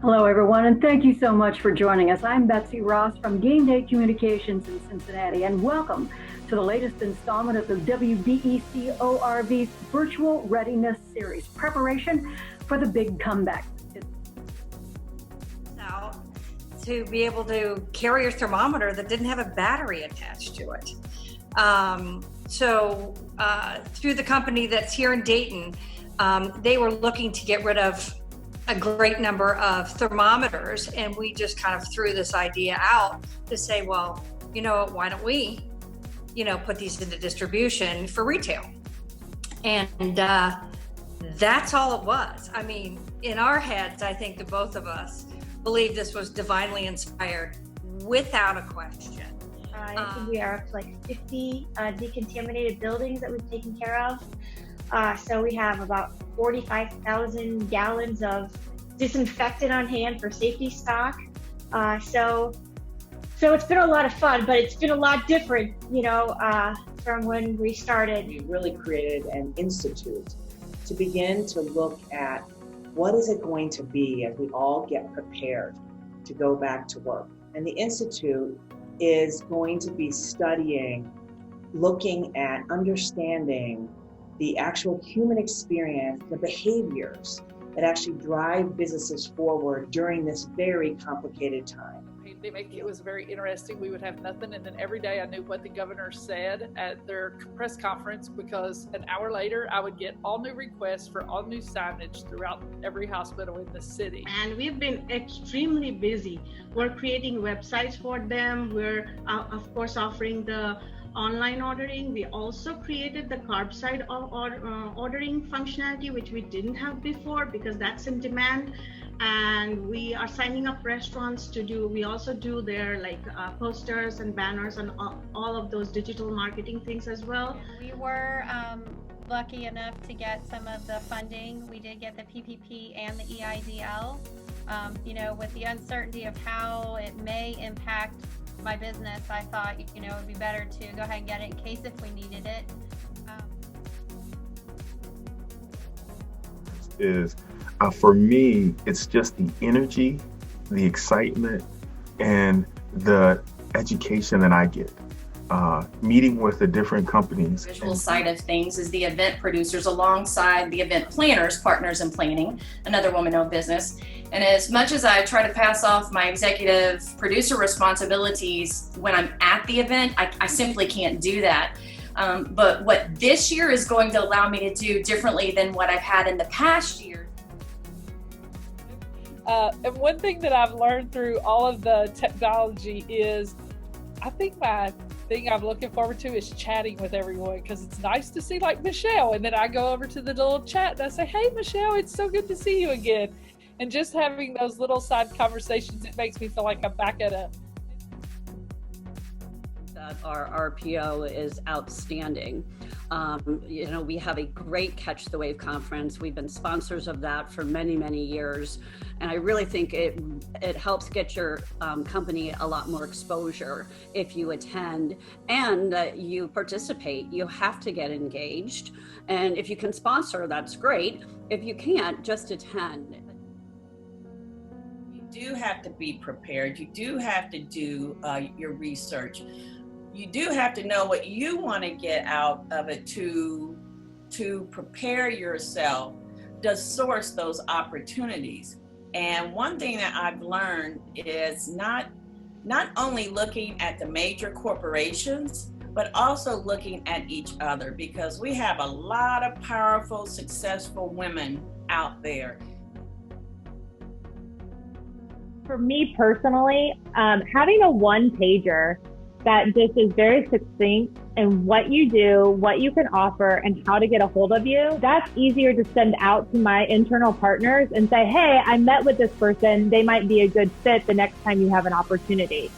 Hello, everyone, and thank you so much for joining us. I'm Betsy Ross from Game Day Communications in Cincinnati, and welcome to the latest installment of the WBEC ORV Virtual Readiness Series, preparation for the big comeback. Out to be able to carry a thermometer that didn't have a battery attached to it. So through the company that's here in Dayton, they were looking to get rid of a great number of thermometers, and we just kind of threw this idea out to say, well, you know, why don't we, put these into distribution for retail? And that's all it was. I mean, in our heads, I think the both of us believe this was divinely inspired without a question. I think we are up to like 50 decontaminated buildings that we've taken care of. So we have about 45,000 gallons of disinfectant on hand for safety stock. So it's been a lot of fun, but it's been a lot different, from when we started. We really created an institute to begin to look at what is it going to be as we all get prepared to go back to work. And the institute is going to be studying, looking at, understanding the actual human experience, the behaviors that actually drive businesses forward during this very complicated time. It was very interesting. We would have nothing, and then every day I knew what the governor said at their press conference, because an hour later I would get all new requests for all new signage throughout every hospital in the city. And we've been extremely busy. We're creating websites for them. We're of course offering the online ordering. We also created the curbside ordering functionality, which we didn't have before because that's in demand. And we are signing up restaurants to do, we also do their posters and banners and all of those digital marketing things as well. We were lucky enough to get some of the funding. We did get the PPP and the EIDL. With the uncertainty of how it may impact my business, I thought, it would be better to go ahead and get it in case if we needed it. For me, it's just the energy, the excitement, and the education that I get. Meeting with the different companies. The visual side of things is the event producers alongside the event planners, partners in planning, another woman-owned business. And as much as I try to pass off my executive producer responsibilities when I'm at the event, I simply can't do that. But what this year is going to allow me to do differently than what I've had in the past year. And one thing that I've learned through all of the technology is, I think my thing I'm looking forward to is chatting with everyone, because it's nice to see Michelle, and then I go over to the little chat and I say, hey Michelle, it's so good to see you again. And just having those little side conversations, it makes me feel like I'm back at a Our RPO is outstanding. We have a great Catch the Wave conference. We've been sponsors of that for many, many years. And I really think it helps get your company a lot more exposure if you attend and you participate. You have to get engaged. And if you can sponsor, that's great. If you can't, just attend. You do have to be prepared. You do have to do your research. You do have to know what you want to get out of it to prepare yourself to source those opportunities. And one thing that I've learned is not only looking at the major corporations, but also looking at each other, because we have a lot of powerful, successful women out there. For me personally, having a one-pager that just is very succinct in what you do, what you can offer, and how to get a hold of you, that's easier to send out to my internal partners and say, hey, I met with this person. They might be a good fit the next time you have an opportunity.